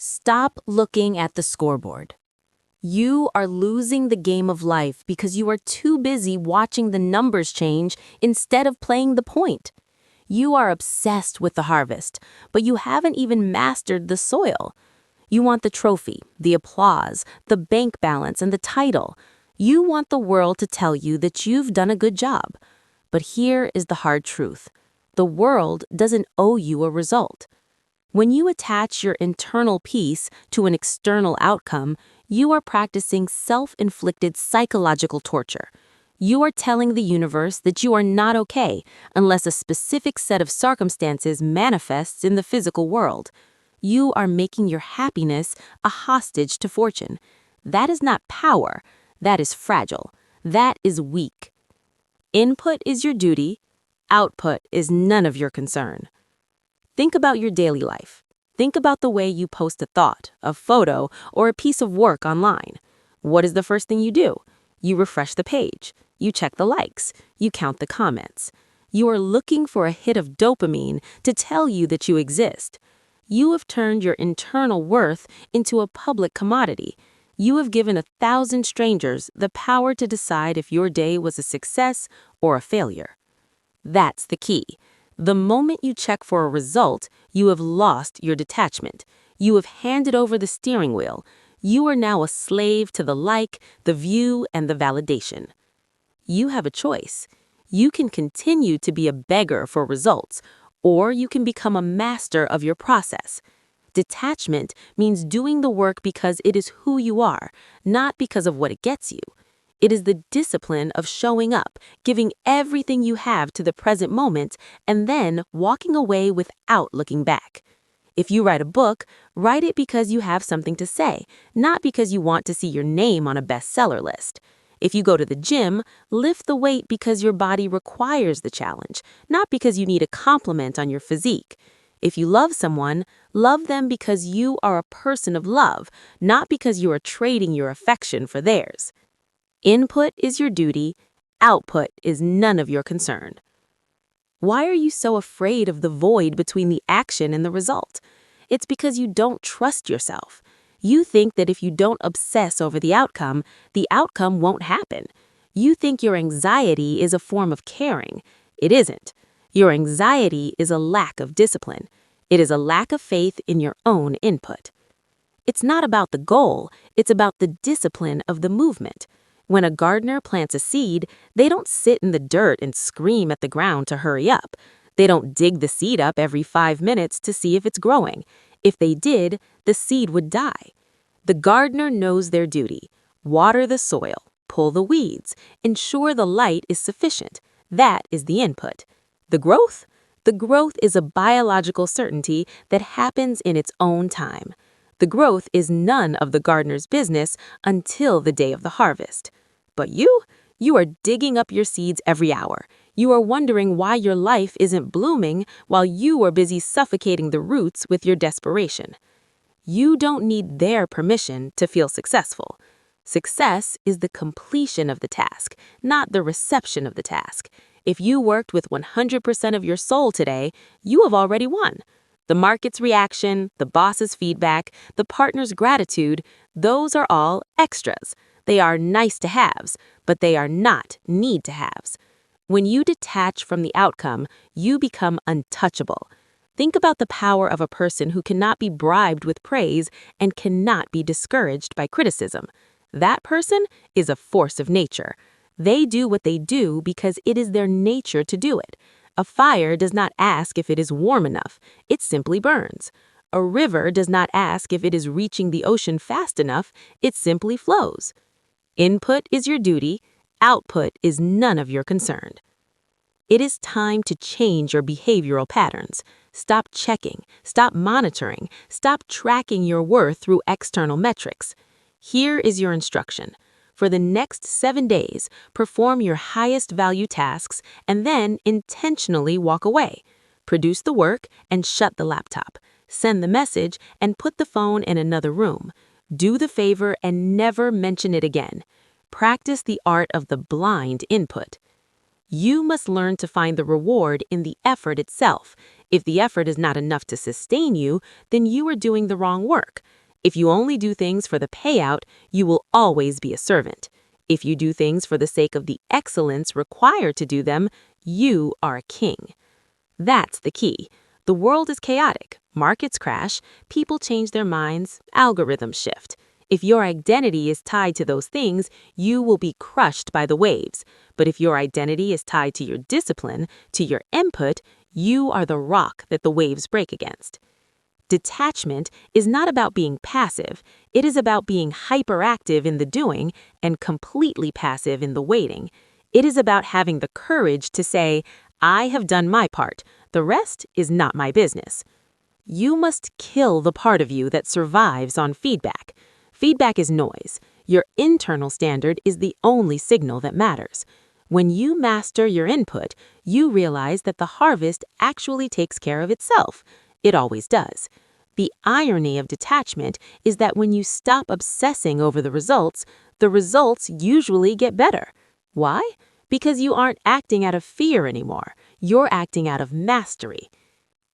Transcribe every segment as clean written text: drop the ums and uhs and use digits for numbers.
Stop looking at the scoreboard. You are losing the game of life because you are too busy watching the numbers change instead of playing the point. You are obsessed with the harvest, but you haven't even mastered the soil. You want the trophy, the applause, the bank balance, and the title. You want the world to tell you that you've done a good job. But here is the hard truth. The world doesn't owe you a result. When you attach your internal peace to an external outcome, you are practicing self-inflicted psychological torture. You are telling the universe that you are not okay unless a specific set of circumstances manifests in the physical world. You are making your happiness a hostage to fortune. That is not power. That is fragile. That is weak. Input is your duty. Output is none of your concern. Think about your daily life. Think about the way you post a thought, a photo, or a piece of work online. What is the first thing you do? You refresh the page. You check the likes. You count the comments. You are looking for a hit of dopamine to tell you that you exist. You have turned your internal worth into a public commodity. You have given 1,000 strangers the power to decide if your day was a success or a failure. That's the key. The moment you check for a result, you have lost your detachment. You have handed over the steering wheel. You are now a slave to the like, the view, and the validation. You have a choice. You can continue to be a beggar for results, or you can become a master of your process. Detachment means doing the work because it is who you are, not because of what it gets you. It is the discipline of showing up, giving everything you have to the present moment, and then walking away without looking back. If you write a book, write it because you have something to say, not because you want to see your name on a bestseller list. If you go to the gym, lift the weight because your body requires the challenge, not because you need a compliment on your physique. If you love someone, love them because you are a person of love, not because you are trading your affection for theirs. Input is your duty, output is none of your concern. Why are you so afraid of the void between the action and the result? It's because you don't trust yourself. You think that if you don't obsess over the outcome won't happen. You think your anxiety is a form of caring. It isn't. Your anxiety is a lack of discipline. It is a lack of faith in your own input. It's not about the goal, it's about the discipline of the movement. When a gardener plants a seed, they don't sit in the dirt and scream at the ground to hurry up. They don't dig the seed up every 5 minutes to see if it's growing. If they did, the seed would die. The gardener knows their duty. Water the soil, pull the weeds, ensure the light is sufficient. That is the input. The growth? The growth is a biological certainty that happens in its own time. The growth is none of the gardener's business until the day of the harvest. But you are digging up your seeds every hour. You are wondering why your life isn't blooming while you are busy suffocating the roots with your desperation. You don't need their permission to feel successful. Success is the completion of the task, not the reception of the task. If you worked with 100% of your soul today, you have already won. The market's reaction, the boss's feedback, the partner's gratitude, those are all extras. They are nice-to-haves, but they are not need-to-haves. When you detach from the outcome, you become untouchable. Think about the power of a person who cannot be bribed with praise and cannot be discouraged by criticism. That person is a force of nature. They do what they do because it is their nature to do it. A fire does not ask if it is warm enough. It simply burns. A river does not ask if it is reaching the ocean fast enough. It simply flows. Input is your duty. Output is none of your concern. It is time to change your behavioral patterns. Stop checking. Stop monitoring. Stop tracking your worth through external metrics. Here is your instruction. For the next 7 days, perform your highest value tasks and then intentionally walk away. Produce the work and shut the laptop. Send the message and put the phone in another room. Do the favor and never mention it again. Practice the art of the blind input. You must learn to find the reward in the effort itself. If the effort is not enough to sustain you, then you are doing the wrong work. If you only do things for the payout, you will always be a servant. If you do things for the sake of the excellence required to do them, you are a king. That's the key. The world is chaotic. Markets crash, people change their minds, algorithms shift. If your identity is tied to those things, you will be crushed by the waves. But if your identity is tied to your discipline, to your input, you are the rock that the waves break against. Detachment is not about being passive. It is about being hyperactive in the doing and completely passive in the waiting. It is about having the courage to say, I have done my part. The rest is not my business. You must kill the part of you that survives on feedback. Feedback is noise. Your internal standard is the only signal that matters. When you master your input, you realize that the harvest actually takes care of itself. It always does. The irony of detachment is that when you stop obsessing over the results usually get better. Why? Because you aren't acting out of fear anymore. You're acting out of mastery.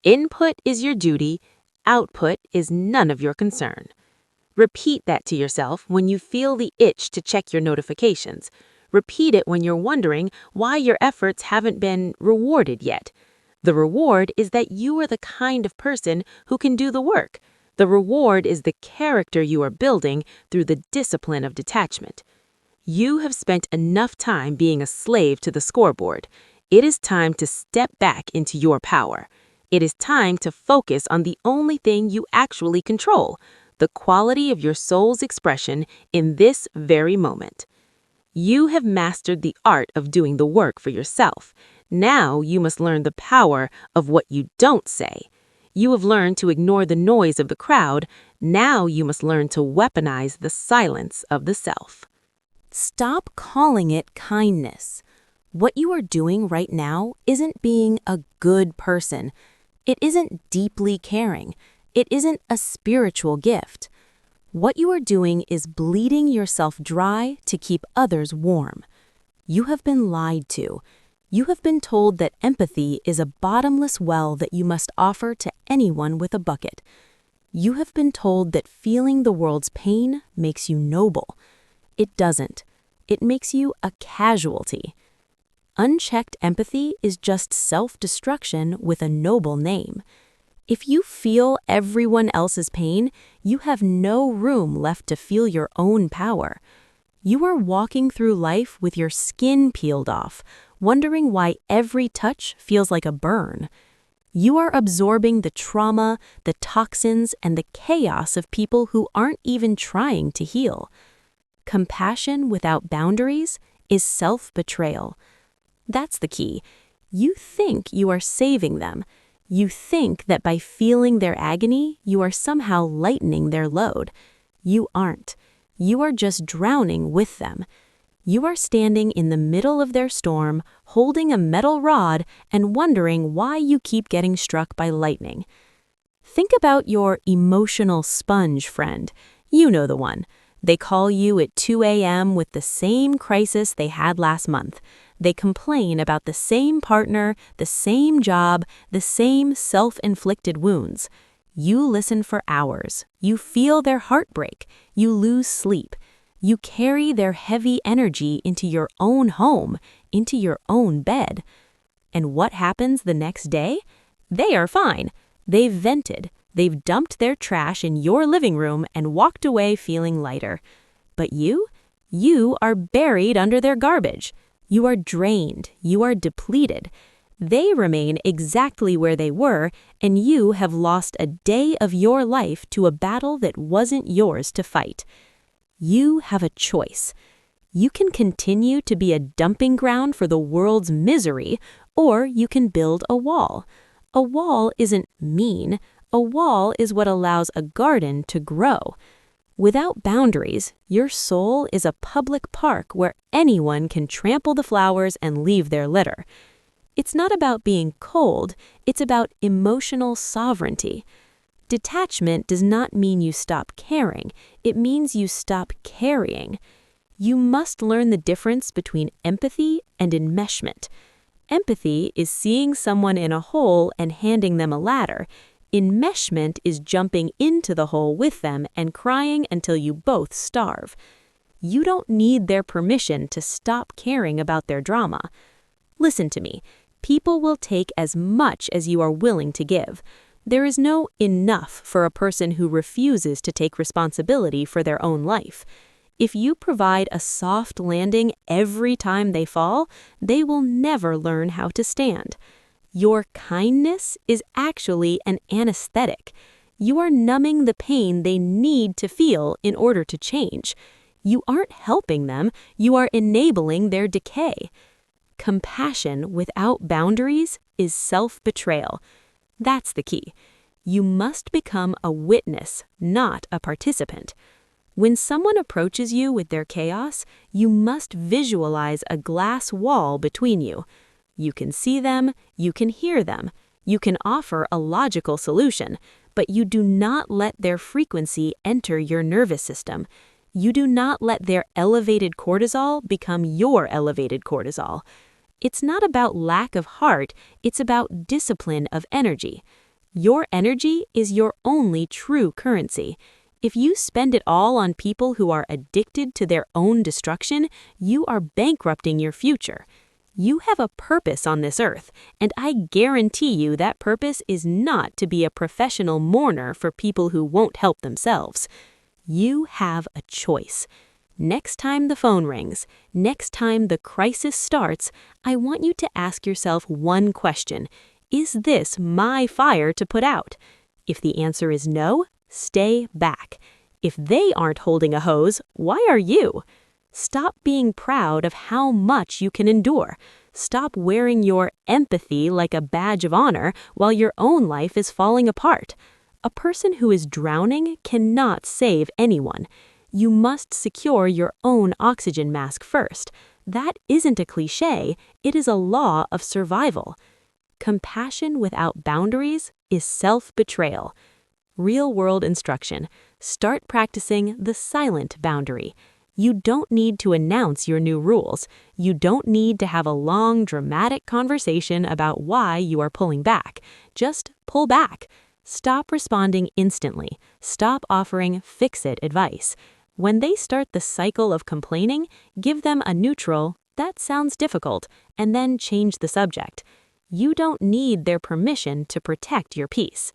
Input is your duty. Output is none of your concern. Repeat that to yourself when you feel the itch to check your notifications. Repeat it when you're wondering why your efforts haven't been rewarded yet. The reward is that you are the kind of person who can do the work. The reward is the character you are building through the discipline of detachment. You have spent enough time being a slave to the scoreboard. It is time to step back into your power. It is time to focus on the only thing you actually control, the quality of your soul's expression in this very moment. You have mastered the art of doing the work for yourself. Now you must learn the power of what you don't say. You have learned to ignore the noise of the crowd. Now you must learn to weaponize the silence of the self. Stop calling it kindness. What you are doing right now isn't being a good person. It isn't deeply caring. It isn't a spiritual gift. What you are doing is bleeding yourself dry to keep others warm. You have been lied to. You have been told that empathy is a bottomless well that you must offer to anyone with a bucket. You have been told that feeling the world's pain makes you noble. It doesn't. It makes you a casualty. Unchecked empathy is just self-destruction with a noble name. If you feel everyone else's pain, you have no room left to feel your own power. You are walking through life with your skin peeled off, wondering why every touch feels like a burn. You are absorbing the trauma, the toxins, and the chaos of people who aren't even trying to heal. Compassion without boundaries is self-betrayal. That's the key. You think you are saving them. You think that by feeling their agony, you are somehow lightening their load. You aren't. You are just drowning with them. You are standing in the middle of their storm, holding a metal rod and wondering why you keep getting struck by lightning. Think about your emotional sponge friend. You know the one. They call you at 2 a.m. with the same crisis they had last month. They complain about the same partner, the same job, the same self-inflicted wounds. You listen for hours. You feel their heartbreak. You lose sleep. You carry their heavy energy into your own home, into your own bed. And what happens the next day? They are fine. They've vented. They've dumped their trash in your living room and walked away feeling lighter. But you are buried under their garbage. You are drained. You are depleted. They remain exactly where they were, and you have lost a day of your life to a battle that wasn't yours to fight. You have a choice. You can continue to be a dumping ground for the world's misery, or you can build a wall. A wall isn't mean. A wall is what allows a garden to grow. Without boundaries, your soul is a public park where anyone can trample the flowers and leave their litter. It's not about being cold, it's about emotional sovereignty. Detachment does not mean you stop caring, it means you stop carrying. You must learn the difference between empathy and enmeshment. Empathy is seeing someone in a hole and handing them a ladder. Enmeshment is jumping into the hole with them and crying until you both starve. You don't need their permission to stop caring about their drama. Listen to me. People will take as much as you are willing to give. There is no enough for a person who refuses to take responsibility for their own life. If you provide a soft landing every time they fall, they will never learn how to stand. Your kindness is actually an anesthetic. You are numbing the pain they need to feel in order to change. You aren't helping them, you are enabling their decay. Compassion without boundaries is self-betrayal. That's the key. You must become a witness, not a participant. When someone approaches you with their chaos, you must visualize a glass wall between you. You can see them, you can hear them, you can offer a logical solution, but you do not let their frequency enter your nervous system. You do not let their elevated cortisol become your elevated cortisol. It's not about lack of heart, it's about discipline of energy. Your energy is your only true currency. If you spend it all on people who are addicted to their own destruction, you are bankrupting your future. You have a purpose on this earth, and I guarantee you that purpose is not to be a professional mourner for people who won't help themselves. You have a choice. Next time the phone rings, next time the crisis starts, I want you to ask yourself one question. Is this my fire to put out? If the answer is no, stay back. If they aren't holding a hose, why are you? Stop being proud of how much you can endure. Stop wearing your empathy like a badge of honor while your own life is falling apart. A person who is drowning cannot save anyone. You must secure your own oxygen mask first. That isn't a cliché, it is a law of survival. Compassion without boundaries is self-betrayal. Real-world instruction. Start practicing the silent boundary. You don't need to announce your new rules. You don't need to have a long, dramatic conversation about why you are pulling back. Just pull back. Stop responding instantly. Stop offering fix-it advice. When they start the cycle of complaining, give them a neutral, "That sounds difficult," and then change the subject. You don't need their permission to protect your peace.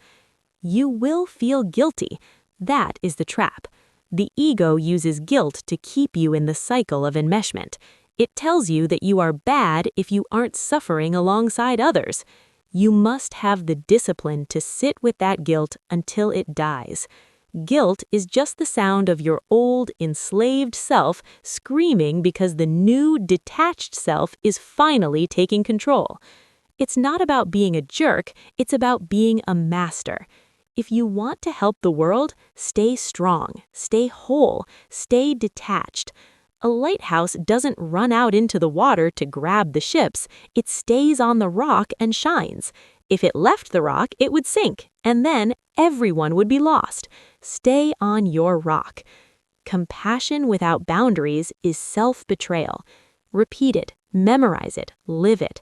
You will feel guilty. That is the trap. The ego uses guilt to keep you in the cycle of enmeshment. It tells you that you are bad if you aren't suffering alongside others. You must have the discipline to sit with that guilt until it dies. Guilt is just the sound of your old, enslaved self screaming because the new, detached self is finally taking control. It's not about being a jerk, it's about being a master. If you want to help the world, stay strong, stay whole, stay detached. A lighthouse doesn't run out into the water to grab the ships, it stays on the rock and shines. If it left the rock, it would sink, and then everyone would be lost. Stay on your rock. Compassion without boundaries is self-betrayal. Repeat it, memorize it, live it.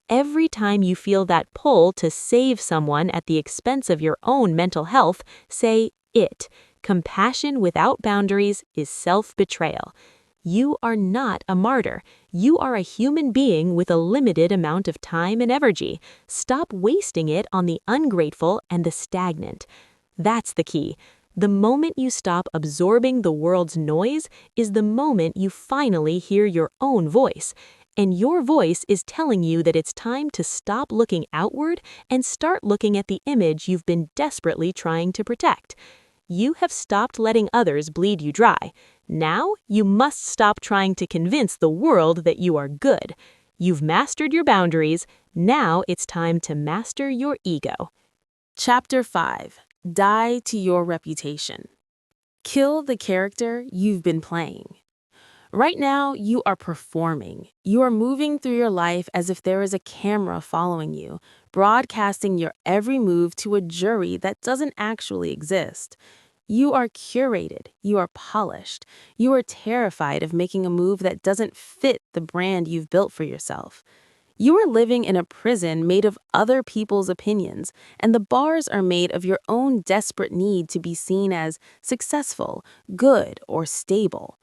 Every time you feel that pull to save someone at the expense of your own mental health, say it. Compassion without boundaries is self-betrayal. You are not a martyr. You are a human being with a limited amount of time and energy. Stop wasting it on the ungrateful and the stagnant. That's the key. The moment you stop absorbing the world's noise is the moment you finally hear your own voice. And your voice is telling you that it's time to stop looking outward and start looking at the image you've been desperately trying to protect. You have stopped letting others bleed you dry. Now, you must stop trying to convince the world that you are good. You've mastered your boundaries. Now it's time to master your ego. Chapter 5. Die to your reputation. Kill the character you've been playing. Right now, you are performing. You are moving through your life as if there is a camera following you, broadcasting your every move to a jury that doesn't actually exist. You are curated. You are polished. You are terrified of making a move that doesn't fit the brand you've built for yourself. You are living in a prison made of other people's opinions, and the bars are made of your own desperate need to be seen as successful, good, or stable.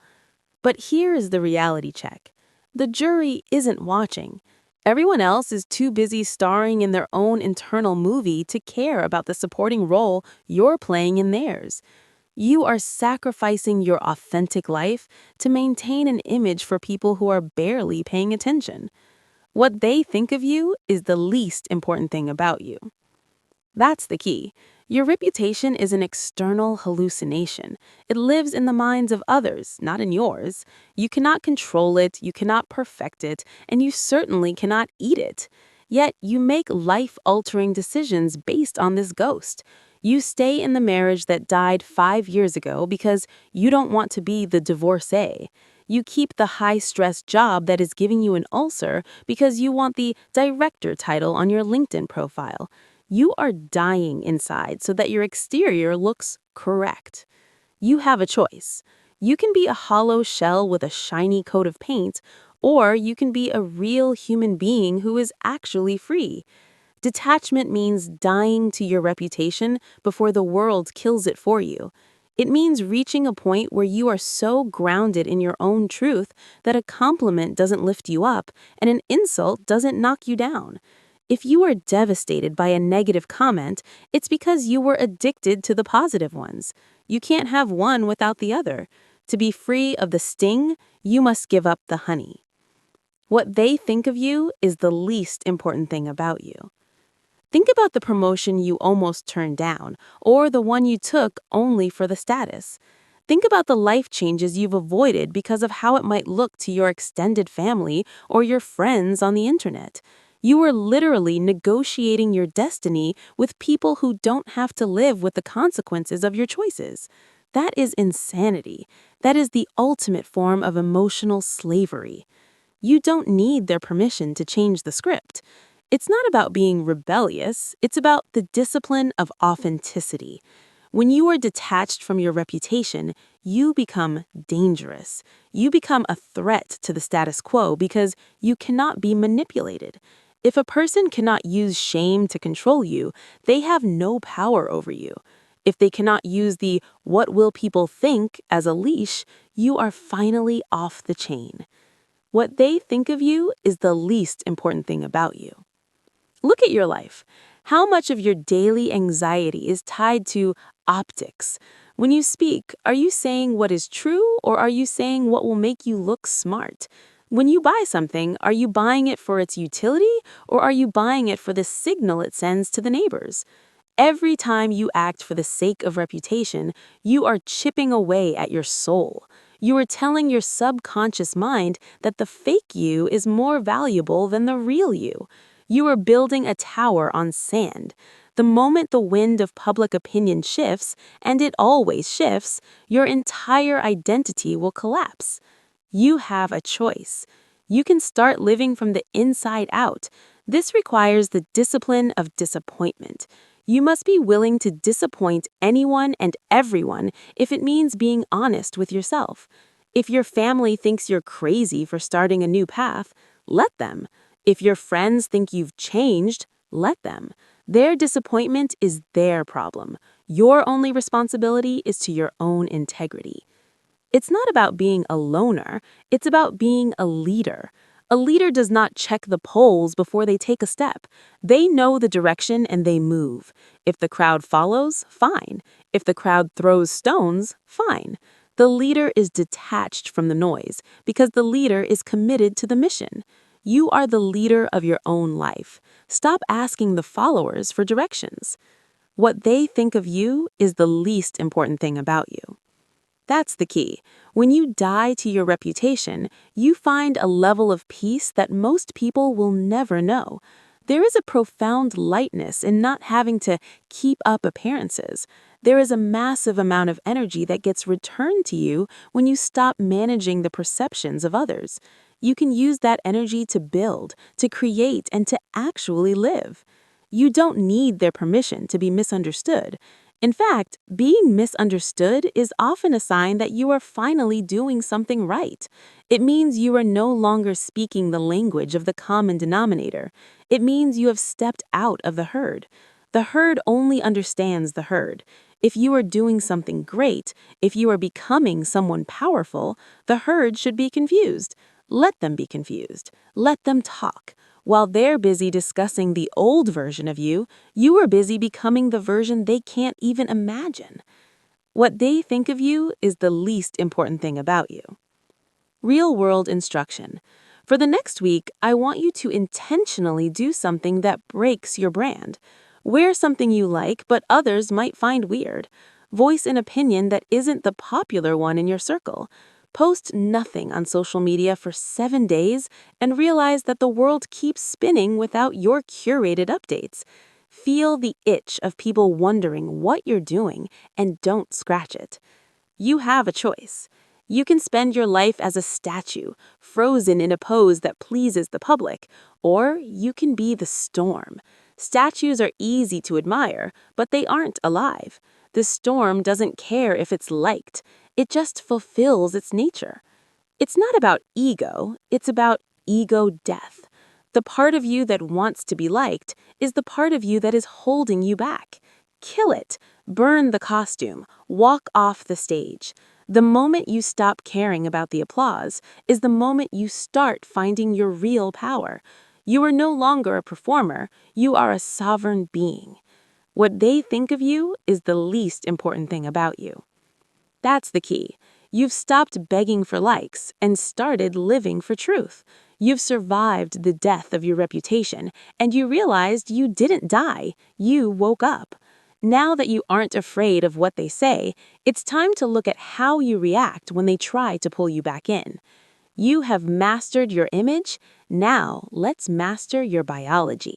But here is the reality check. The jury isn't watching. Everyone else is too busy starring in their own internal movie to care about the supporting role you're playing in theirs. You are sacrificing your authentic life to maintain an image for people who are barely paying attention. What they think of you is the least important thing about you. That's the key. Your reputation is an external hallucination. It lives in the minds of others, not in yours. You cannot control it, you cannot perfect it, and you certainly cannot eat it. Yet you make life-altering decisions based on this ghost. You stay in the marriage that died 5 years ago because you don't want to be the divorcee. You keep the high-stress job that is giving you an ulcer because you want the director title on your LinkedIn profile. You are dying inside so that your exterior looks correct. You have a choice. You can be a hollow shell with a shiny coat of paint, or you can be a real human being who is actually free. Detachment means dying to your reputation before the world kills it for you. It means reaching a point where you are so grounded in your own truth that a compliment doesn't lift you up and an insult doesn't knock you down. If you are devastated by a negative comment, it's because you were addicted to the positive ones. You can't have one without the other. To be free of the sting, you must give up the honey. What they think of you is the least important thing about you. Think about the promotion you almost turned down, or the one you took only for the status. Think about the life changes you've avoided because of how it might look to your extended family or your friends on the internet. You are literally negotiating your destiny with people who don't have to live with the consequences of your choices. That is insanity. That is the ultimate form of emotional slavery. You don't need their permission to change the script. It's not about being rebellious, it's about the discipline of authenticity. When you are detached from your reputation, you become dangerous. You become a threat to the status quo because you cannot be manipulated. If a person cannot use shame to control you, they have no power over you. If they cannot use the "what will people think" as a leash, you are finally off the chain. What they think of you is the least important thing about you. Look at your life. How much of your daily anxiety is tied to optics? When you speak, are you saying what is true or are you saying what will make you look smart? When you buy something, are you buying it for its utility or are you buying it for the signal it sends to the neighbors? Every time you act for the sake of reputation, you are chipping away at your soul. You are telling your subconscious mind that the fake you is more valuable than the real you. You are building a tower on sand. The moment the wind of public opinion shifts, and it always shifts, your entire identity will collapse. You have a choice. You can start living from the inside out. This requires the discipline of disappointment. You must be willing to disappoint anyone and everyone if it means being honest with yourself. If your family thinks you're crazy for starting a new path, let them. If your friends think you've changed, let them. Their disappointment is their problem. Your only responsibility is to your own integrity. It's not about being a loner, it's about being a leader. A leader does not check the polls before they take a step. They know the direction and they move. If the crowd follows, fine. If the crowd throws stones, fine. The leader is detached from the noise because the leader is committed to the mission. You are the leader of your own life. Stop asking the followers for directions. What they think of you is the least important thing about you. That's the key. When you die to your reputation, you find a level of peace that most people will never know. There is a profound lightness in not having to keep up appearances. There is a massive amount of energy that gets returned to you when you stop managing the perceptions of others. You can use that energy to build, to create, and to actually live. You don't need their permission to be misunderstood. In fact, being misunderstood is often a sign that you are finally doing something right. It means you are no longer speaking the language of the common denominator. It means you have stepped out of the herd. The herd only understands the herd. If you are doing something great, if you are becoming someone powerful, the herd should be confused. Let them be confused. Let them talk. While they're busy discussing the old version of you, you are busy becoming the version they can't even imagine. What they think of you is the least important thing about you. Real-world instruction. For the next week, I want you to intentionally do something that breaks your brand. Wear something you like but others might find weird. Voice an opinion that isn't the popular one in your circle. Post nothing on social media for 7 days and realize that the world keeps spinning without your curated updates. Feel the itch of people wondering what you're doing and don't scratch it. You have a choice. You can spend your life as a statue, frozen in a pose that pleases the public, or you can be the storm. Statues are easy to admire, but they aren't alive. The storm doesn't care if it's liked. It just fulfills its nature. It's not about ego, it's about ego death. The part of you that wants to be liked is the part of you that is holding you back. Kill it. Burn the costume. Walk off the stage. The moment you stop caring about the applause is the moment you start finding your real power. You are no longer a performer, you are a sovereign being. What they think of you is the least important thing about you. That's the key. You've stopped begging for likes and started living for truth. You've survived the death of your reputation, and you realized you didn't die, you woke up. Now that you aren't afraid of what they say, it's time to look at how you react when they try to pull you back in. You have mastered your image, now let's master your biology.